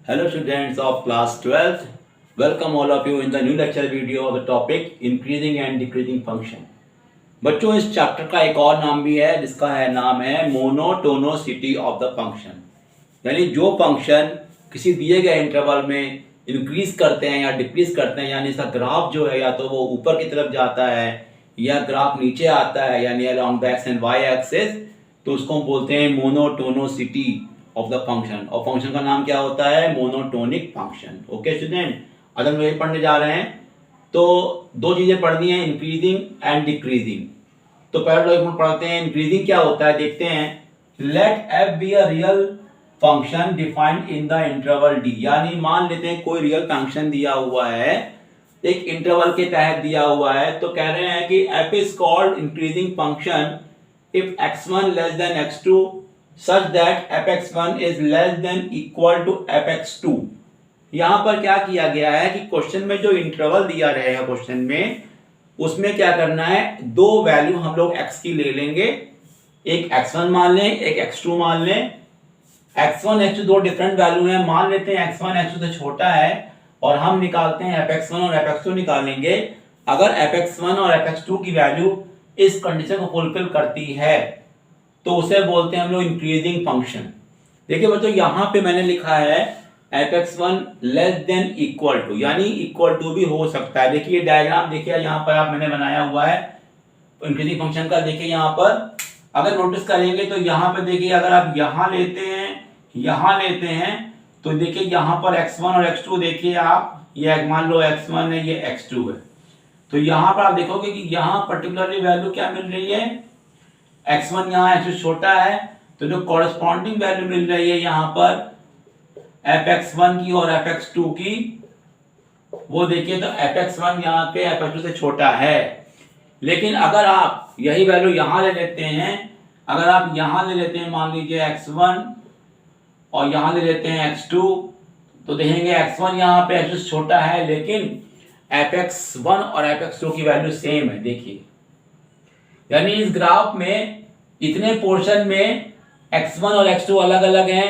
Hello students of class 12th. Welcome all of you in the new lecture video of the topic increasing and decreasing function. बच्चों इस chapter का एक और नाम भी है जिसका नाम है मोनोटोनोसिटी ऑफ द फंक्शन, यानी जो फंक्शन किसी दिए गए इंटरवल में इंक्रीज करते हैं या डिक्रीज करते हैं, यानी इसका ग्राफ जो है या तो वो ऊपर की तरफ जाता है या ग्राफ नीचे आता है, यानी along the X and Y axis, तो उसको हम बोलते हैं मोनोटोनोसिटी ऑफ द फंक्शन। और फंक्शन का नाम क्या होता है? Monotonic function. ओके स्टूडेंट, आज हम यही पढ़ने जा रहे हैं। तो दो चीजें पढ़नी है, इंक्रीजिंग एंड डिक्रीजिंग। तो पहले लोग पढ़ते हैं इंक्रीजिंग क्या होता है, देखते हैं। Let F be a real function defined in the interval D, यानी मान लेते हैं कोई रियल फंक्शन दिया हुआ है, एक इंटरवल के तहत दिया हुआ है, तो कह रहे हैं कि F is called increasing function if x1 less than x2 such that fx1 is less than equal to fx2। यहां पर क्या किया गया है कि क्वेश्चन में जो इंटरवल दिया रहेगा क्वेश्चन में, उसमें क्या करना है, दो वैल्यू हम लोग x की ले लेंगे, एक x1 मान लें, एक x2 मान लें। x1 x2 दो डिफरेंट वैल्यू हैं, मान लेते हैं x1 x2 से छोटा है और हम निकालते हैं fx1 और fx2 निकालेंगे। अगर fx1 और fx2 की वैल्यू इस कंडीशन को फुलफिल करती है तो उसे बोलते हैं हम लोग इंक्रीजिंग फंक्शन। देखिए बच्चों, यहां पे मैंने लिखा है fx1 less than equal to, यानी इक्वल टू भी हो सकता है। देखिए डायग्राम देखिए यहां पर आप मैंने बनाया हुआ है इंक्रीजिंग फंक्शन का। देखिए यहां पर अगर नोटिस करेंगे तो यहां पर देखिए, अगर आप यहां लेते हैं तो देखिए यहां पर x1 और x2 देखिए आप, ये मान लो x1 है, ये x2 है, तो यहां पर आप देखोगे कि यहां पर्टिकुलरली वैल्यू क्या मिल रही है, x1 यहाँ x2 छोटा है, तो जो कॉरेस्पॉन्डिंग वैल्यू मिल रही है यहाँ पर fx1 की और fx2 की, वो देखिए तो fx1 यहाँ पे fx2 से छोटा है। लेकिन अगर आप यही वैल्यू यहाँ ले लेते हैं, अगर आप यहाँ ले लेते हैं मान लीजिए x1 और यहाँ ले लेते हैं x2, तो देखेंगे x1 यहाँ पे x2 से छोटा है, लेकिन fx1 और fx2 की वैल्यू सेम है। देखिए यानी इस ग्राफ में इतने पोर्शन में x1 और x2 अलग अलग हैं,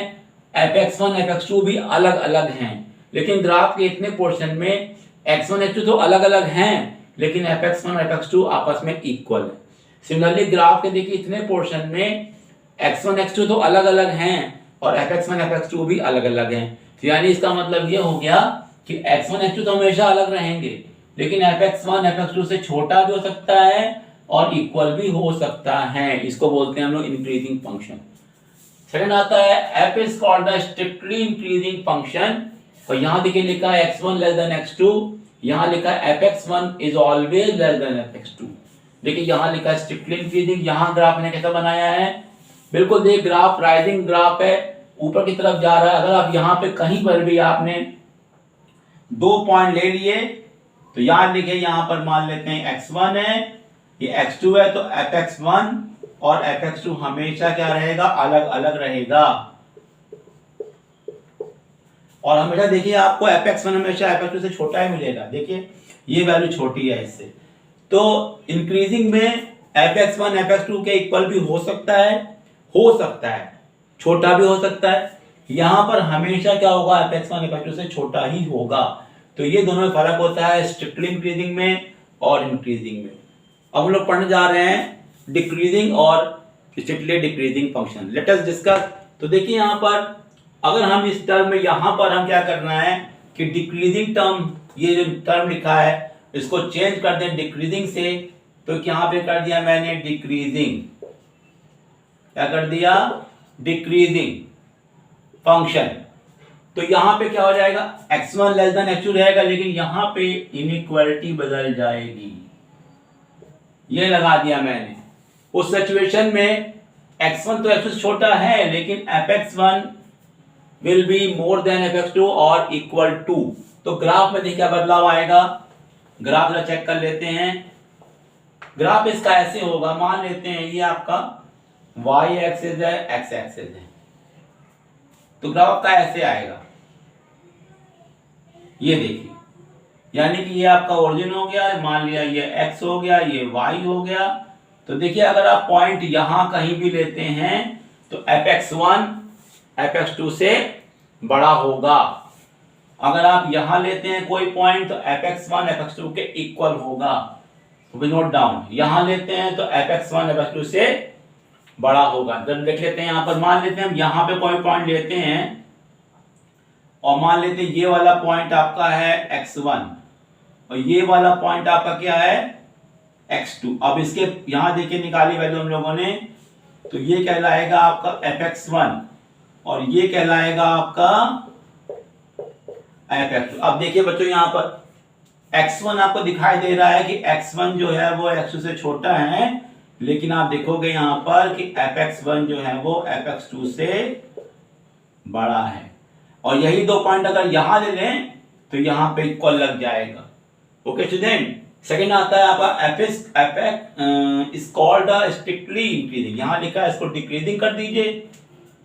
fx1 fx2 भी अलग अलग हैं, लेकिन ग्राफ के इतने पोर्शन में x1 x2 तो अलग अलग हैं, लेकिन fx1 और fx2 आपस में इक्वल है। सिमिलरली ग्राफ के देखिए इतने पोर्शन में x1 x2 तो अलग अलग हैं और fx1 fx2 भी अलग अलग हैं। तो यानी इसका मतलब ये हो गया कि x1 x2 तो हमेशा अलग रहेंगे, लेकिन fx1 fx2 से छोटा भी हो सकता है और इक्वल भी हो सकता है। इसको बोलते हैं हम लोग इंक्रीजिंग फंक्शन। सेकंड आता है f is called the strictly increasing function, और यहां देखिए लिखा है x1 लेस देन x2, यहां लिखा है fx1 is always less then fx2। देखिए यहां लिखा है स्ट्रिक्टली इंक्रीजिंग, यहां ग्राफ ने कैसा बनाया है, बिल्कुल देख ग्राफ राइजिंग ग्राफ है, ऊपर की तरफ जा रहा है। अगर आप यहां पे कहीं पर भी आपने दो पॉइंट ले लिए, तो यहां देखिए यहां पर मान लेते हैं x1 है, ये x2 है, तो fx1 और fx2 हमेशा क्या रहेगा, अलग अलग रहेगा। और हमेशा देखिए आपको fx1 हमेशा fx2 से छोटा ही मिलेगा। देखिए ये वैल्यू छोटी है इससे, तो इंक्रीजिंग में fx1 fx2 के इक्वल भी हो सकता है, छोटा भी हो सकता है। यहां पर हमेशा क्या होगा, fx1 fx2 से छोटा ही होगा। तो ये दोनों में फर्क होता है, स्ट्रिक्टली इंक्रीजिंग में और इंक्रीजिंग में। अब हम लोग पढ़ने जा रहे हैं डिक्रीजिंग और strictly decreasing function. Let us discuss. तो देखिए यहाँ पर अगर हम इस टर्म में यहाँ पर हम क्या करना है कि डिक्रीजिंग टर्म, ये जो टर्म लिखा है इसको चेंज कर दें डिक्रीजिंग से, तो यहाँ पे कर दिया मैंने डिक्रीजिंग, क्या कर दिया, डिक्रीजिंग फंक्शन। तो यहाँ पे क्या हो जाएगा, x1 लेस देन x2 रहेगा, लेकिन यहाँ पे इनइक्वालिटी बदल जाएगी, ये लगा दिया मैंने। उस सिचुएशन में x1 तो x2 से छोटा है, लेकिन fx1 will be more than fx2 और इक्वल टू। तो ग्राफ में देखिए क्या बदलाव आएगा, ग्राफ जरा चेक कर लेते हैं। ग्राफ इसका ऐसे होगा, मान लेते हैं ये आपका y एक्सिस है, x एक्सिस है, तो ग्राफ का ऐसे आएगा, ये देखिए, यानी कि ये आपका ओरिजिन हो गया, मान लिया ये x हो गया, ये y हो गया। तो देखिए अगर आप पॉइंट यहां कहीं भी लेते हैं तो fx1 fx2 से बड़ा होगा, अगर आप यहां लेते हैं कोई पॉइंट तो fx1 fx2 के इक्वल होगा, तो नोट डाउन। यहां लेते हैं तो fx1 fx2 से बड़ा होगा। जब देख लेते हैं यहां पर, मान लेते हैं हम यहां पे कोई पॉइंट लेते हैं और मान लेते हैं ये वाला पॉइंट आपका है x1 और ये वाला पॉइंट आपका क्या है x2। अब इसके यहां देखिए निकाली वैल्यू हम लोगों ने, तो ये कहलाएगा आपका fx1 और ये कहलाएगा आपका fx2। अब देखिए बच्चों यहां पर x1 आपको दिखाई दे रहा है कि x1 जो है वो x2 से छोटा है, लेकिन आप देखोगे यहां पर कि fx1 जो है वो fx2 से बड़ा है। और यही दो पॉइंट अगर यहां ले लें तो यहां पे इक्वल लग जाएगा। ओके स्टूडेंट, सेकंड आता है आपका fx is called strictly increasing. यहां लिखा है इसको डिक्रीजिंग कर दीजिए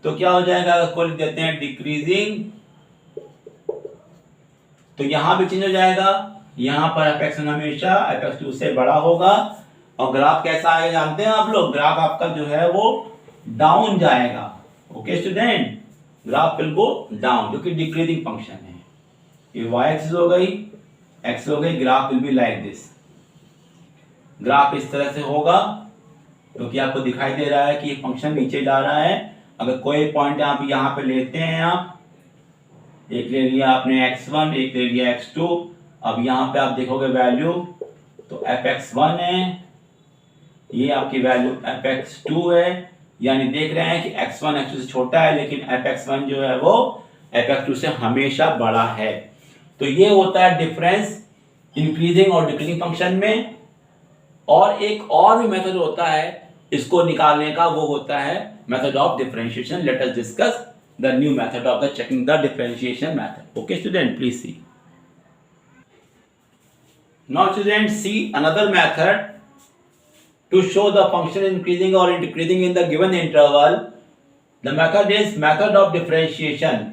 तो क्या हो जाएगा, इसको लिख देते हैं डिक्रीजिंग, तो यहां भी चेंज हो जाएगा। यहां पर fx1 हमेशा fx2 से बड़ा होगा और ग्राफ कैसा आएगा जानते हैं आप लोग, ग्राफ आपका जो है वो डाउन जाएगा। Okay student, graph will go down, जो कि डिक्रीजिंग फंक्शन है। ये y एक्सिस हो गई, x हो गई, graph will be like this. Graph इस तरह से होगा क्योंकि आपको दिखाई दे रहा है कि ये फंक्शन नीचे जा रहा है। अगर कोई पॉइंट आप यहां पे लेते हैं, आप एक ले लिया आपने x1, एक ले लिया x2, अब यहां पे आप देखोगे वैल्यू तो fx1 है, ये आपकी वैल्यू fx2 है, यानी देख रहे हैं कि x1 x2 से छोटा है लेकिन fx1 जो है वो fx2 से हमेशा बड़ा है। तो ये होता है डिफरेंस इंक्रीजिंग और डिक्रीजिंग फंक्शन में। और एक और भी मेथड होता है इसको निकालने का, वो होता है method of differentiation. Let us discuss the new method of the checking the differentiation method. Okay student, please see. Now students, see another method to show the function increasing or decreasing in the given interval. The method is method of differentiation.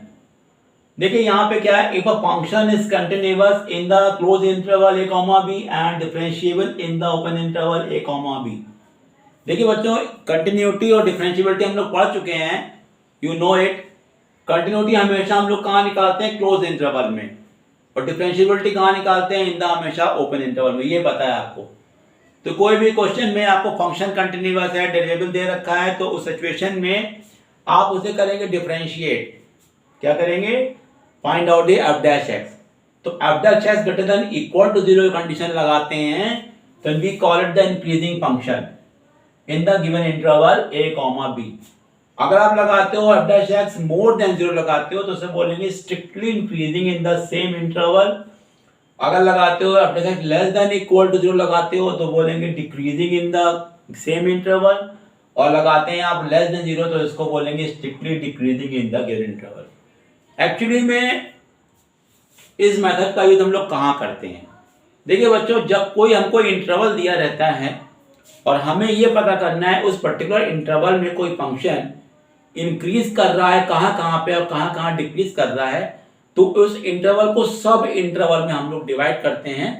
देखिए यहाँ पे क्या है, if a function is continuous in the closed interval a comma b and differentiable in the open interval a comma b. देखिए बच्चों, continuity और differentiability हम लोग पढ़ चुके हैं, यू नो इट। कंटिन्यूटी हमेशा हम लोग कहाँ निकालते हैं, क्लोज इंटरवल में, और डिफरेंशिएबिलिटी कहाँ निकालते हैं, इन द हमेशा ओपन इंटरवल में। ये पता है आपको। तो कोई भी क्वेश्चन में आपको फंक्शन कंटिन्यूअस है, डेरिवेबल दे रखा है, तो उस सिचुएशन में आप उसे करेंगे डिफरेंशिएट। क्या करेंगे, find out the f dash x. तो f dash x greater than equal to 0 condition लगाते हैं तो we call it the increasing function in the given interval a comma b। अगर आप लगाते हो f dash x more than 0 लगाते हो तो उसे बोलेंगे strictly increasing in the same interval. अगर लगाते हो f dash x less than equal to 0 लगाते हो तो बोलेंगे decreasing in the same interval, और लगाते हैं आप लेस देन 0 तो इसको बोलेंगे strictly decreasing in the given interval. Actually में इस मेथड का यूज हम लोग कहाँ करते हैं, देखिए बच्चों, जब कोई हमको इंटरवल दिया रहता है और हमें ये पता करना है उस पर्टिकुलर इंटरवल में कोई फंक्शन इंक्रीज कर रहा है कहाँ कहाँ पे और कहाँ कहाँ डिक्रीज कर रहा है, तो उस इंटरवल को सब इंटरवल में हम लोग डिवाइड करते हैं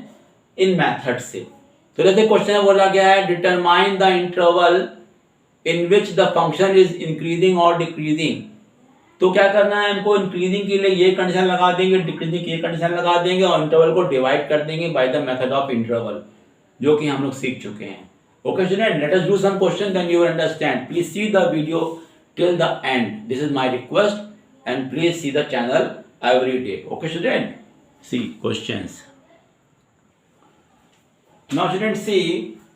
इन मेथड से। तो जैसे क्वेश्चन में बोला गया है determine the interval in which the function is increasing और डिक्रीजिंग, तो क्या करना है हमको, इंक्रीजिंग के लिए ये कंडीशन लगा देंगे, डिक्रीजिंग की ये कंडीशन लगा देंगे और इंटरवल को डिवाइड कर देंगे by the method of interval, जो कि हम लोग सीख चुके हैं। Okay student, let us do some question, then you will understand. Please see the video till the end. This is my request, and please see the channel every day. Okay student, see questions. Now student, see,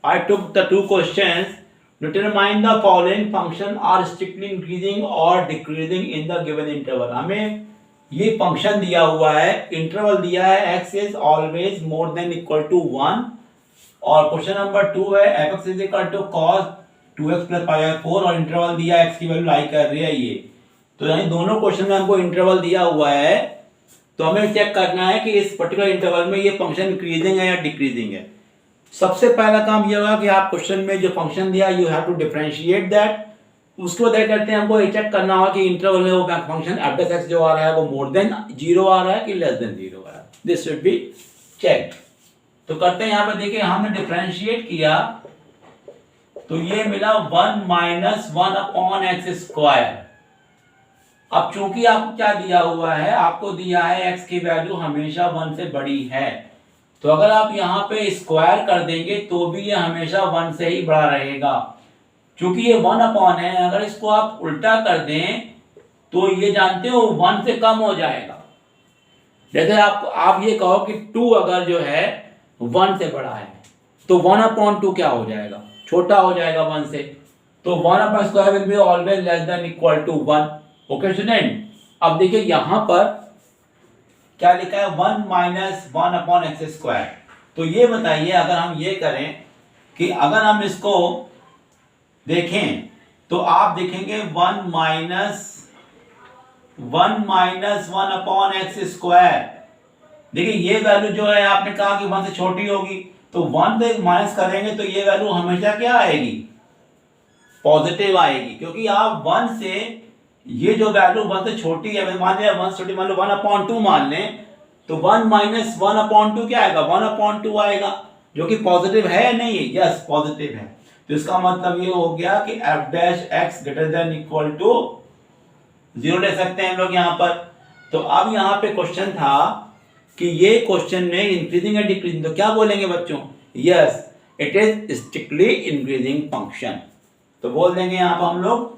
I took the two questions. Determine the following function are strictly increasing or decreasing in the given interval. हमें ये function दिया हुआ है, interval दिया है, x is always more than equal to 1, और question number 2 है fx is equal to cos 2x plus pi by 4 और इंटरवल दिया x की वैल्यू लाई कर रही है ये। तो यानी दोनों क्वेश्चन में हमको इंटरवल दिया हुआ है, तो हमें चेक करना है कि इस पर्टिकुलर इंटरवल में ये फंक्शन इंक्रीजिंग है या डिक्रीजिंग है। सबसे पहला काम ये होगा कि आप क्वेश्चन में जो फंक्शन दिया you have to differentiate that. उसके बाद करते हैं हमको ये चेक करना होगा कि इंटरवल में वो फंक्शन एफ डैश एक्स जो आ रहा है वो मोर देन 0 आ रहा है कि लेस देन 0 आ रहा है। This should be check. तो करते हैं, यहाँ पे देखिए हमने डिफरेंशिएट किया तो ये मिला 1 - 1 अपॉन एक्स स्क्वायर। अब चूंकि आपको क्या दिया हुआ है, आपको दिया है x की वैल्यू हमेशा 1 से बड़ी है, तो अगर आप यहाँ पे स्क्वायर कर देंगे तो भी ये हमेशा 1 से ही बड़ा रहेगा। क्योंकि ये 1 अपॉन है, अगर इसको आप उल्टा कर दें तो ये जानते हो 1 से कम हो जाएगा। जैसे आप ये कहो कि 2 अगर जो है 1 से बड़ा है तो 1 अपॉन 2 क्या हो जाएगा, छोटा हो जाएगा 1 से। तो 1 upon square will be always less than equal to 1। Okay student, अब देखिए यहां पर क्या लिखा है, 1 माइनस 1 अपॉन एक्स स्क्वायर। तो ये बताइए, अगर हम ये करें कि अगर हम इसको देखें तो आप देखेंगे 1 माइनस 1 अपॉन एक्स स्क्वायर। देखिए ये वैल्यू जो है आपने कहा कि 1 से छोटी होगी, तो 1 से माइनस करेंगे तो ये वैल्यू हमेशा क्या आएगी, पॉजिटिव आएगी। क्योंकि आप 1 से ये जो वैल्यू 1 से छोटी है, मान लिया 1 से छोटी, मान लो 1 अपॉन 2 मान लें, तो 1 माइनस 1 अपॉन 2 क्या आएगा, 1 अपॉन 2 आएगा, जो कि पॉजिटिव है नहीं है, यस पॉजिटिव है। तो इसका मतलब ये हो गया कि f dash x greater than equal to 0 ले सकते हैं हम लोग यहाँ पर। तो अब यहाँ पे क्वेश्चन था कि ये क्वेश्चन में इंक्रीजिंग एंड डिक्रीजिंग, तो क्या बोलेंगे बच्चों, yes it is strictly increasing function. तो बोल देंगे यहाँ पर हम लोग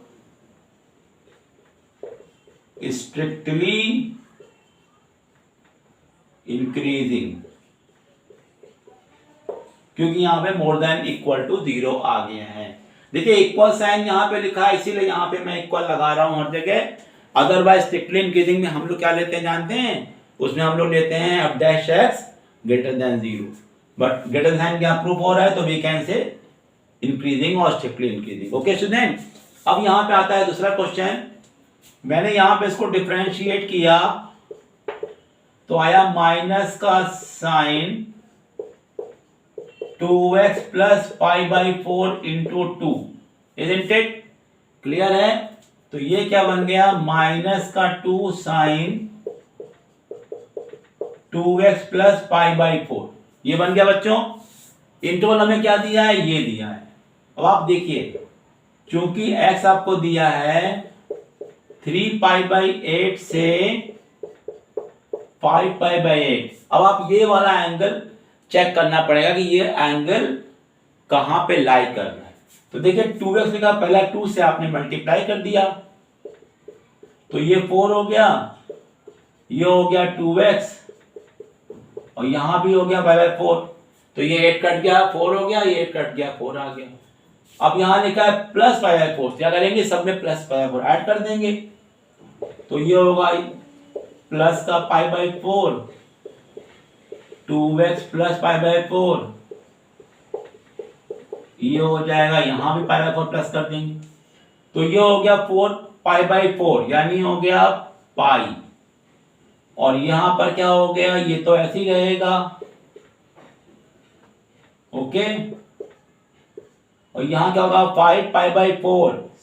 स्ट्रिक्टली इंक्रीजिंग, क्योंकि यहां पे मोर देन इक्वल टू 0 आ गया है। देखिए इक्वल साइन यहां पे लिखा है, इसीलिए यहां पे मैं इक्वल लगा रहा हूं हर जगह। अदरवाइज स्ट्रिक्टली इंक्रीजिंग में हम लोग क्या लेते हैं जानते हैं, उसमें हम लोग लेते हैं f dash x greater than 0, but greater sign क्या प्रूफ हो रहा है, तो वी कैन से इंक्रीजिंग और स्ट्रिक्टली इंक्रीजिंग। ओके स्टूडेंट, अब यहां पे आता है दूसरा क्वेश्चन। मैंने यहां पे इसको डिफरेंशिएट किया तो आया माइनस का sign 2x plus pi by 4 into 2, isn't it, clear है। तो ये क्या बन गया, माइनस का 2 sign 2x plus pi by 4, ये बन गया बच्चों। इंटरवल हमें क्या दिया है, ये दिया है। अब आप देखिए, चूंकि x आपको दिया है 3 पाई बाई 8 से 5 पाई बाई 8, अब आप ये वाला एंगल चेक करना पड़ेगा कि ये एंगल कहां पे लाई कर रहा है। तो देखिए 2x लिखा, पहला 2 से आपने मल्टीप्लाई कर दिया तो ये 4 हो गया, ये हो गया 2x और यहां भी हो गया 5/4, तो ये 8 कट गया 4 हो गया, ये 8 कट गया 4 आ गया। अब यहां लिखा है प्लस 5/4, क्या करेंगे, सब में प्लस 5/4 ऐड कर देंगे, तो ये होगा प्लस का 5/4 2x प्लस 5/4, ये हो जाएगा, यहां भी 5/4 प्लस कर देंगे, तो ये हो गया 4 यानी हो गया पाई, और यहां पर क्या हो गया, ये तो ऐसे ही रहेगा, ओके। और यहां क्या होगा, 5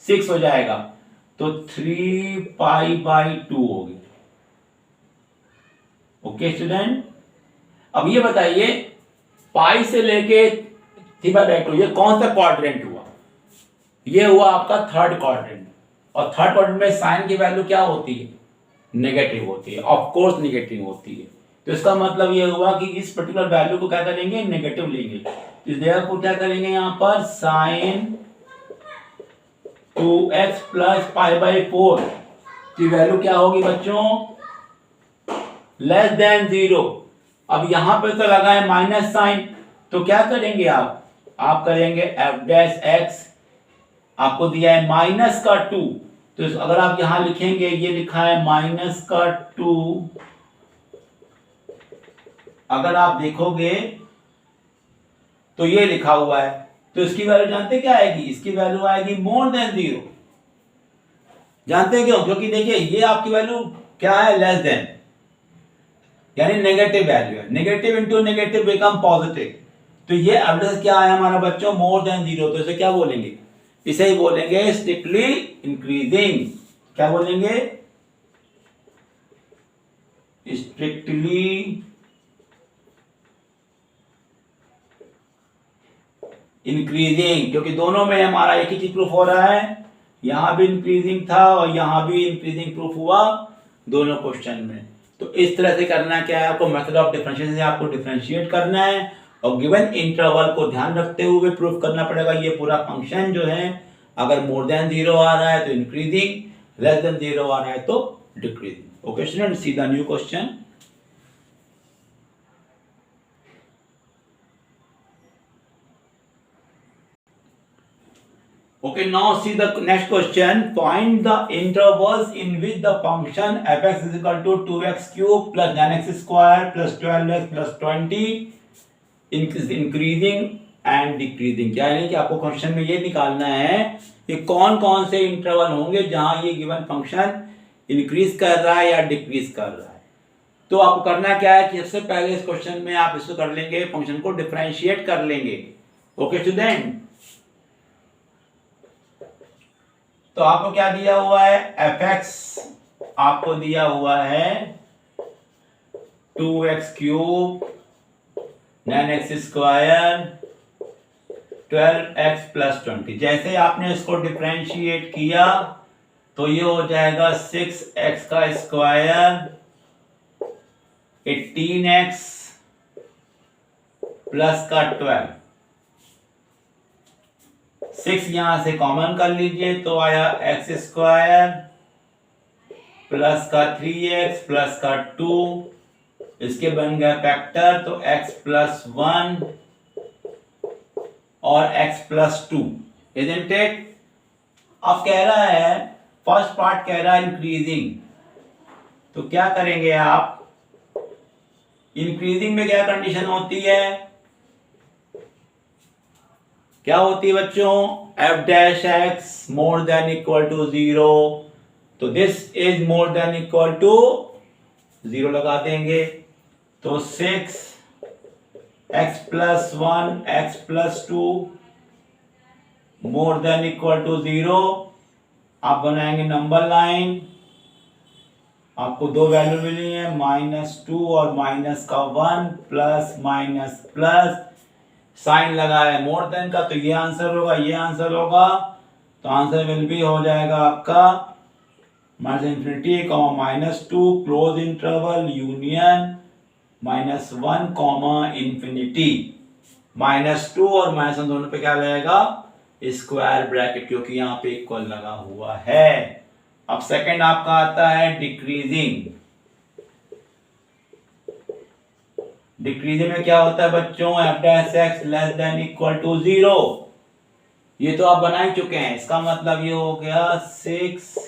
6 हो जाएगा, तो 3 हो गया। ओके स्टूडेंट, अब ये बताइए पाई से लेके 3/2 ये कौन सा क्वाड्रेंट हुआ, ये हुआ आपका थर्ड क्वाड्रेंट, और थर्ड क्वाड्रेंट में साइन की वैल्यू क्या होती है, नेगेटिव होती है, ऑफ कोर्स नेगेटिव होती है। तो इसका मतलब ये हुआ कि इस पर्टिकुलर वैल्यू को क्या करेंगे, नेगेटिव लेंगे। इस जगह को क्या करेंगे, यहां पर साइन 2x प्लस 5/4 की वैल्यू क्या होगी बच्चों, लेस देन 0। अब यहां पे तो लगा है माइनस साइन, तो क्या करेंगे आप करेंगे f डैश x, आपको दिया है माइनस का 2, तो अगर आप यहां लिखेंगे, ये लिखा है माइनस का 2, अगर आप देखोगे तो ये लिखा हुआ है, तो इसकी वैल्यू जानते क्या आएगी, इसकी वैल्यू आएगी मोर देन 0। जानते हैं क्यों, क्योंकि देखिए ये आपकी वैल्यू क्या है, लेस देन, यानी नेगेटिव वैल्यू है, negative into negative become positive. तो ये एवरेज क्या है हमारा बच्चों, मोर देन 0, तो इसे क्या बोलेंगे, इसे ही बोलेंगे स्ट्रिक्टली इंक्रीजिंग। क्या बोलेंगे, स्ट्रिक्टली इंक्रीजिंग, क्योंकि दोनों में हमारा एक ही चीज प्रूफ हो रहा है, यहाँ भी इंक्रीजिंग था और यहाँ भी इंक्रीजिंग प्रूफ हुआ दोनों क्वेश्चन में। तो इस तरह से करना क्या है आपको, मेथड ऑफ डिफरेंशिएशन से आपको डिफरेंशिएट करना है और गिवन इंटरवल को ध्यान रखते हुए प्रूफ करना पड़ेगा। ये पूरा फंक्शन जो है अगर मोर देन 0 आ रहा है तो इंक्रीजिंग, लेस देन 0 आ रहा है तो decreasing. Okay student, C the new question. Okay, now see the next question. Find the intervals in which the function f(x) is equal to 2x cube plus 9x square plus 12x plus 20 increasing and decreasing। क्या है कि आपको question में ये निकालना है कि कौन कौन से इंटरवल होंगे जहां ये गिवन फंक्शन इंक्रीज कर रहा है या डिक्रीज कर रहा है। तो आपको करना क्या है कि सबसे पहले इस क्वेश्चन में आप इसको कर लेंगे, फंक्शन को डिफरेंशिएट कर लेंगे। ओके स्टूडेंट, तो आपको क्या दिया हुआ है, f(x) आपको दिया हुआ है 2x cube 9x square 12x plus 20। जैसे आपने इसको डिफरेंशिएट किया तो ये हो जाएगा 6x का स्क्वायर 18x प्लस का 12। 6 यहां से कॉमन कर लीजिए तो आया x स्क्वायर प्लस का 3x प्लस का 2, इसके बन गया फैक्टर तो x प्लस 1 और x प्लस 2, इजंट इट। अब कह रहा है, फर्स्ट पार्ट कह रहा है इंक्रीजिंग, तो क्या करेंगे आप, इंक्रीजिंग में क्या कंडीशन होती है, क्या होती है बच्चों, f dash x more than equal to 0, तो this is more than equal to 0 लगा देंगे। तो 6 x plus 1 x plus 2 more than equal to 0। आप बनाएंगे नंबर लाइन, आपको दो वैल्यू मिली है -2 और माइनस का 1 प्लस माइनस प्लस, साइन लगा है मोर देन का तो ये आंसर होगा, ये आंसर होगा, तो आंसर विल भी हो जाएगा आपका -∞, -2 क्लोज इंटरवल यूनियन -1, ∞। -2 और -1 दोनों पे क्या लगेगा, स्क्वायर ब्रैकेट, क्योंकि यहाँ पे इक्वल लगा हुआ है। अब सेकंड आपका आता है डिक्रीजिंग। डिक्रीजिंग में क्या होता है बच्चों, f dash x less than equal to 0। ये तो आप बना ही चुके हैं, इसका मतलब ये हो गया 6x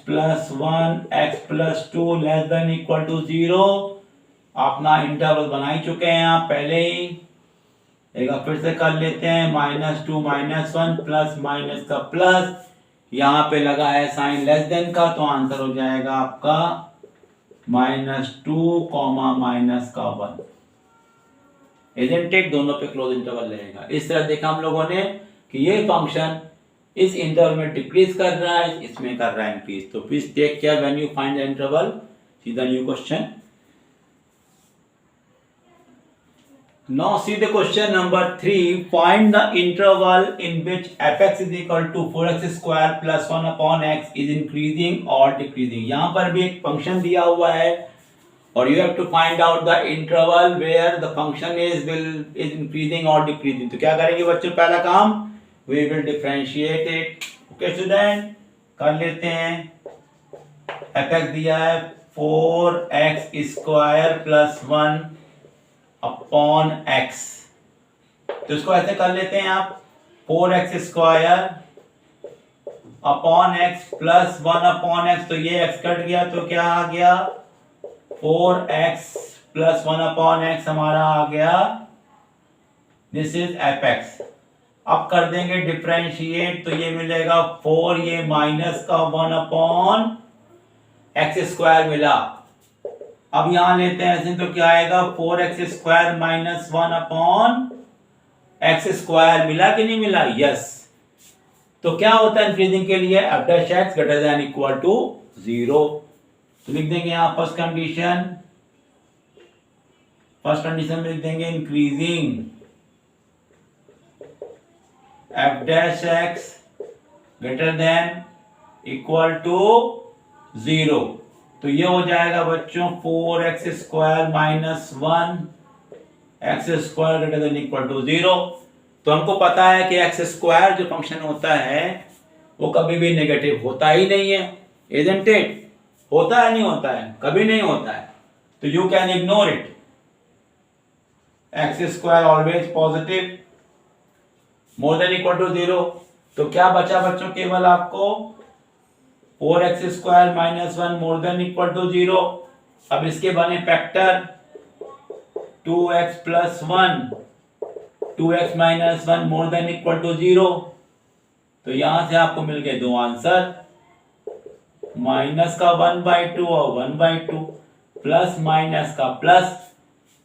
plus 1 x plus 2 less than equal to 0। अपना इंटरवल बना ही चुके हैं आप पहले ही, एक बार फिर से कर लेते हैं, -2 -1 प्लस माइनस का प्लस, यहाँ पे लगा है साइन लेस देन का, तो आंसर हो जाएगा आपका -2 माइनस का 1, इजंट इट। दोनों पे क्लोज इंटरवल रहेगा। इस तरह देखा हम लोगों ने कि ये फंक्शन इस इंटरवल में डिक्रीज कर रहा है, इसमें कर रहा है इंक्रीज। तो please take care when you find the interval. See the new question. Now see the question number 3. Find the interval in which f(x) is equal to 4x square plus 1 upon x is increasing or decreasing। यहाँ पर भी एक function दिया हुआ है और you have to find out the interval where the function is increasing or decreasing। तो क्या करेंगे बच्चों, पहला काम we will differentiate it। Okay student, कर लेते हैं। f(x) दिया है 4x square plus 1 upon x, तो इसको ऐसे कर लेते हैं आप, 4x square upon x plus 1 upon x, तो ये x कट गया तो क्या आ गया, 4x प्लस 1 अपॉन x हमारा आ गया, दिस इज f(x)। अब कर देंगे डिफरेंशिएट तो ये मिलेगा 4, ये माइनस का 1 अपॉन x स्क्वायर मिला। अब यहां लेते हैं ऐसे, तो क्या आएगा, 4x square minus 1 upon x square, मिला कि नहीं मिला, यस। तो क्या होता है इंक्रीजिंग के लिए, f dash x greater than equal to 0। तो लिख देंगे यहां फर्स्ट कंडीशन में लिख देंगे increasing f dash x greater than equal to 0। तो ये हो जाएगा बच्चों 4x square minus 1 x square greater than equal to 0। तो हमको पता है कि x स्क्वायर जो फंक्शन होता है वो कभी भी नेगेटिव होता ही नहीं है, इजंट इट? होता है नहीं होता है? कभी नहीं होता है। तो you can ignore it. x square always positive more than equal to 0। तो क्या बचा बच्चों? केवल आपको 4x square minus 1 more than equal to 0। अब इसके बने factor 2x plus 1, 2x minus 1 more than equal to 0। तो यहां से आपको मिल गए दो आंसर, माइनस का 1/2 और 1/2, प्लस माइनस का प्लस।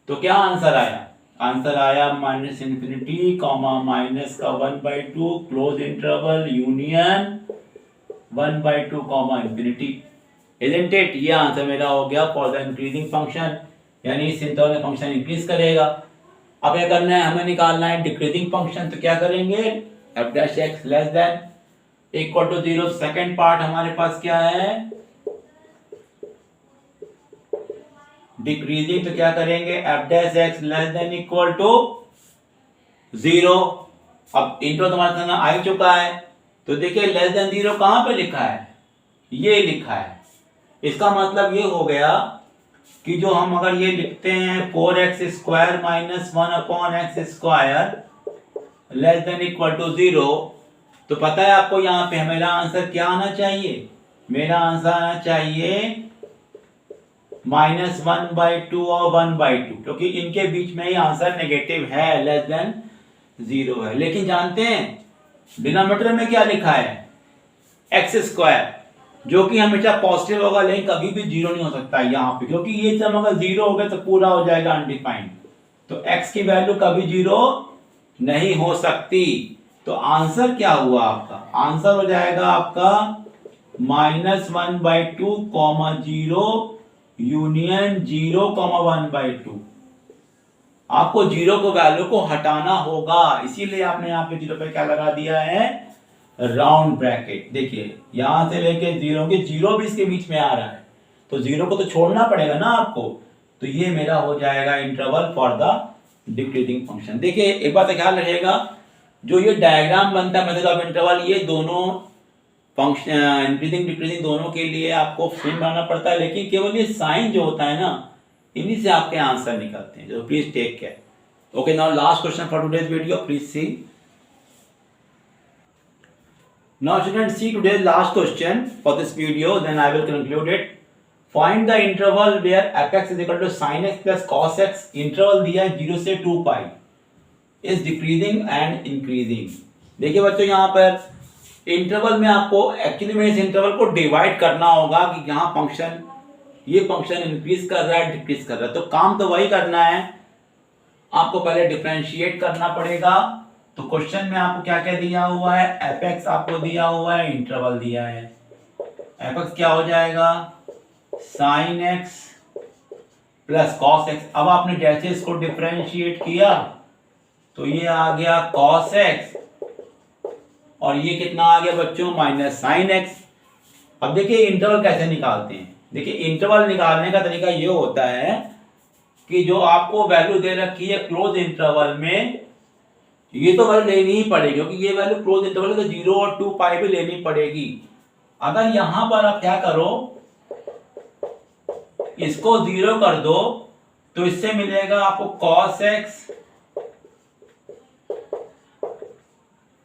तो क्या आंसर आया? आंसर आया माइनस इंफिनिटी कॉमा माइनस का 1/2 close interval union 1/2 comma infinity. Isn't it? ये आंसर मेरा हो गया फॉर द इंक्रीजिंग फंक्शन, यानी इस इंटरवल में फंक्शन इंक्रीज करेगा। अब क्या करना है? हमें निकालना है डिक्रीजिंग फंक्शन। तो क्या करेंगे? f dash x less than equal to 0। Second part हमारे पास क्या है? डिक्रीजिंग। तो क्या करेंगे? f dash x less than equal to 0। अब इंटरवल तुम्हारा सामने आ चुका है। तो देखिए लेस देन 0 कहां पे लिखा है? ये लिखा है। इसका मतलब ये हो गया कि जो हम अगर ये लिखते हैं 4x square minus 1 upon x square less than equal to 0, तो पता है आपको यहाँ पे मेरा आंसर क्या आना चाहिए? मेरा आंसर आना चाहिए माइनस 1/2 और 1/2, क्योंकि इनके बीच में ही आंसर नेगेटिव है, लेस देन 0 है। लेकिन जानते हैं डिनोमिनेटर में क्या लिखा है? एक्स स्क्वायर, जो कि हमेशा पॉजिटिव होगा, लेकिन कभी भी 0 नहीं हो सकता है यहाँ पे, क्योंकि ये जब अगर 0 हो गया तो पूरा हो जाएगा अनडिफाइंड। तो x की वैल्यू कभी 0 नहीं हो सकती। तो आंसर क्या हुआ आपका? आंसर हो जाएगा आपका माइनस 1/2 कॉमा 0 यूनियन 0 कॉमा 1/2। आपको 0 को वैल्यू को हटाना होगा, इसीलिए आपने यहाँ पे 0 पे क्या लगा दिया है? Round bracket. देखिए यहां से लेके 0 के 0 भी इसके बीच में आ रहा है, तो 0 को तो छोड़ना पड़ेगा ना आपको। तो ये मेरा हो जाएगा interval for the decreasing function. देखिए एक बात ख्याल रखिएगा, जो ये डायग्राम बनता है मेथड ऑफ इंटरवल, ये दोनों फंक्शन इंक्रीजिंग डिक्रीजिंग दोनों के लिए आपको सेम बनाना पड़ता है, लेकिन केवल ये साइन जो होता है ना, इन्हीं से आपके आंसर निकलते हैं। जो please take care. Okay, now last question for today's video, please see. Now students, see today's last question for this video, then I will conclude it. Find the interval where fx is equal to sin x plus cos x, interval दिया है 0 से 2 pi, is decreasing and increasing। देखिए बच्चों यहाँ पर interval में आपको actually में इस इंटरवल को डिवाइड करना होगा कि यहाँ फंक्शन, ये फंक्शन इंक्रीज कर रहा है डिक्रीज कर रहा है। तो काम तो वही करना है, आपको पहले डिफरेंशिएट करना पड़ेगा। तो क्वेश्चन में आपको क्या क्या दिया हुआ है? fx आपको दिया हुआ है, इंटरवल दिया है। fx क्या हो जाएगा? sin x plus cos x। अब आपने जैसे इसको डिफरेंशिएट किया तो ये आ गया cos x, और ये कितना आ गया बच्चों? Minus sin x। अब देखिए इंटरवल कैसे निकालते हैं। देखिए इंटरवल निकालने का तरीका ये होता है कि जो आपको वैल्यू दे रखी है क्लोज इंटरवल में, ये तो वैल्यू लेनी ही पड़ेगी, क्योंकि ये वैल्यू क्लोज इंटरवल है तो 0 और 2 पाई भी लेनी पड़ेगी। अगर यहां पर आप क्या करो, इसको 0 कर दो, तो इससे मिलेगा आपको cos x,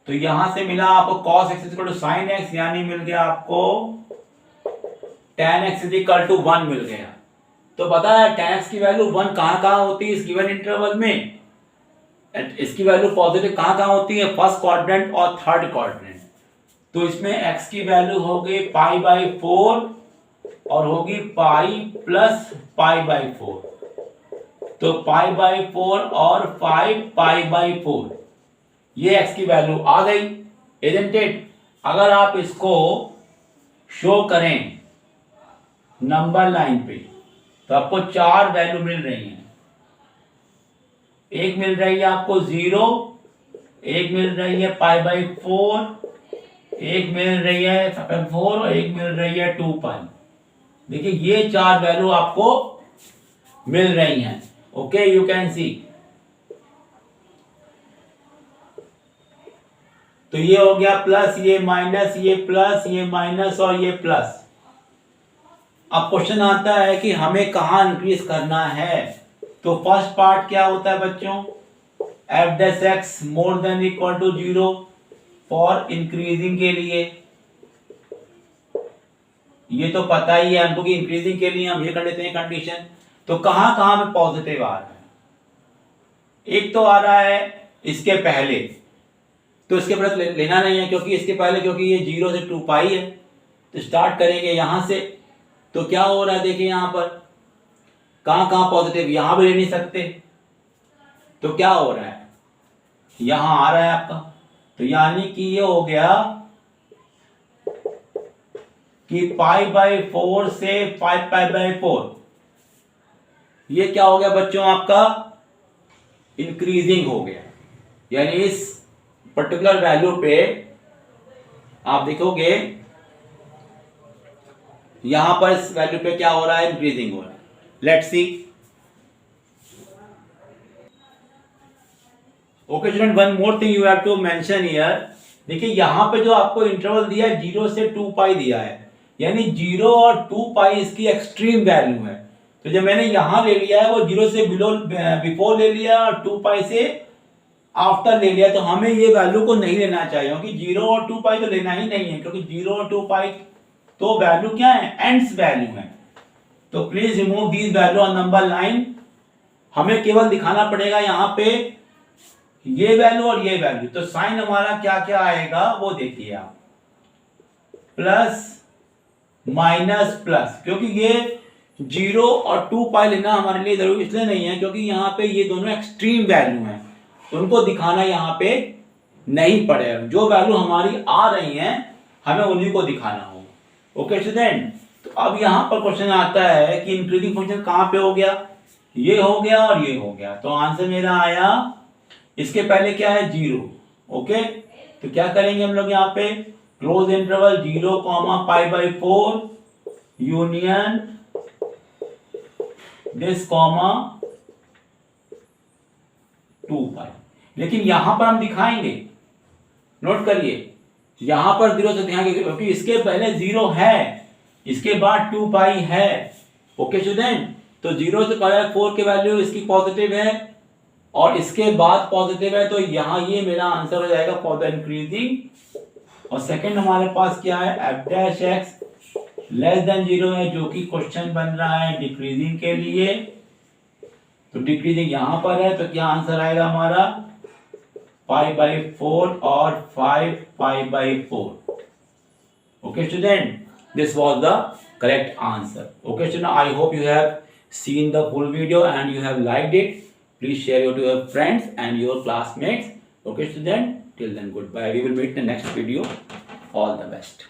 तो यहां से मिला आपको cos x equal to sin x, यानी मिल गया आपको tan x इक्वल टू 1 मिल गया। तो पता है tan x की वैल्यू 1 कहां होती है इस गिवन इंटरवल में? इसकी वैल्यू पॉजिटिव कहां होती है? फर्स्ट क्वाड्रेंट और थर्ड क्वाड्रेंट। तो इसमें x की वैल्यू होगी π/4 और होगी पाई प्लस π/4। तो π/4 और 5 π/4, ये x की वैल्यू आ गई, इजंट इट? अगर आप इसको शो करें नंबर लाइन पे तो आपको 4 वैल्यू मिल रही हैं। एक मिल रही है आपको 0, एक मिल रही है π/4, एक मिल रही है 4 और एक मिल रही है 2 पाई। देखिए ये चार वैल्यू आपको मिल रही हैं। Okay, you can see. तो ये हो गया प्लस, ये माइनस, ये प्लस, ये माइनस और ये प्लस। अब क्वेश्चन आता है कि हमें कहां इंक्रीज करना है। तो फर्स्ट पार्ट क्या होता है बच्चों, f dash x more than equal to 0 for increasing के लिए। ये तो पता ही है हमको कि इंक्रीजिंग के लिए हम ये कर लेते हैं कंडीशन। तो कहां कहां पे पॉजिटिव आ रहा है, एक तो आ रहा है इसके पहले, तो इसके पहले लेना नहीं है क्योंकि इसके पहले, क्योंकि ये 0 से 2 पाई है। तो स्टार्ट करेंगे यहां से। तो क्या हो रहा है देखिए यहां पर कहां कहां पॉजिटिव, यहां भी ले नहीं सकते। तो क्या हो रहा है, यहां आ रहा है आपका। तो यानी कि ये हो गया कि पाई बाई 4 से 5 पाई बाई 4, ये क्या हो गया बच्चों आपका, इंक्रीजिंग हो गया। यानी इस पर्टिकुलर वैल्यू पे आप देखोगे यहां पर इस वैल्यू पे क्या हो रहा है, इंक्रीजिंग हो रहा है। Let's see. Okay student, one more thing you have to mention here. देखिए यहां पे जो आपको इंटरवल दिया है 0 से 2 पाई दिया है, यानी 0 और 2 पाई इसकी एक्सट्रीम वैल्यू है। तो जब मैंने यहां ले लिया है वो 0 से बिफोर ले लिया और 2 पाई से आफ्टर ले लिया, तो हमें ये वैल्यू को नहीं लेना चाहिए क्योंकि 0 और 2 पाई तो लेना ही नहीं है, क्योंकि 0 और 2 पाई तो वैल्यू क्या है, एंड्स वैल्यू है। तो please remove these value on number line. हमें केवल दिखाना पड़ेगा यहां पे ये वैल्यू और ये वैल्यू। तो साइन हमारा क्या क्या आएगा वो देखिए आप, प्लस माइनस प्लस, क्योंकि ये 0 और 2 पाई लेना हमारे लिए जरूरी इसलिए नहीं है क्योंकि यहाँ पे ये दोनों एक्सट्रीम वैल्यू हैं, उनको दिखाना यहाँ पे नहीं पड़ेगा। जो वैल्यू हमारी आ रही हैं हमें उन्हीं को दिखाना होगा। ओके स्टूडेंट, तो अब यहाँ पर क्वेश्चन आता है कि इंक्रीजिंग फंक्शन कहाँ पे हो गया, ये हो गया और ये हो गया। तो आंसर मेरा आया, इसके पहले क्या है 0। ओके, तो क्या करेंगे हम लोग यहाँ पे, close interval 0 pi by 4 union this 2 पाई। लेकिन यहां पर हम दिखाएंगे, नोट करिए यहां पर 0 से दिखाएंगे क्योंकि इसके पहले 0 है, इसके बाद 2 पाई है। ओके स्टूडेंट, तो 0 से पहले 4 की वैल्यू इसकी पॉजिटिव है और इसके बाद पॉजिटिव है, तो यहां ये मेरा आंसर हो जाएगा फॉर द इंक्रीजिंग। और सेकंड हमारे पास क्या है, F dash x less then 0 है, जो कि क्वेश्चन बन रहा है डिक्रीजिंग के लिए। तो डिक्रीजिंग यहां पर है, तो क्या आंसर आएगा हमारा, पाई बाई 4 और 5 पाई by 4। Okay student, this was the correct answer. Okay student, I hope you have seen the full video and you have liked it. Please share it to your friends and your classmates. Okay student, till then goodbye. We will meet in the next video. All the best.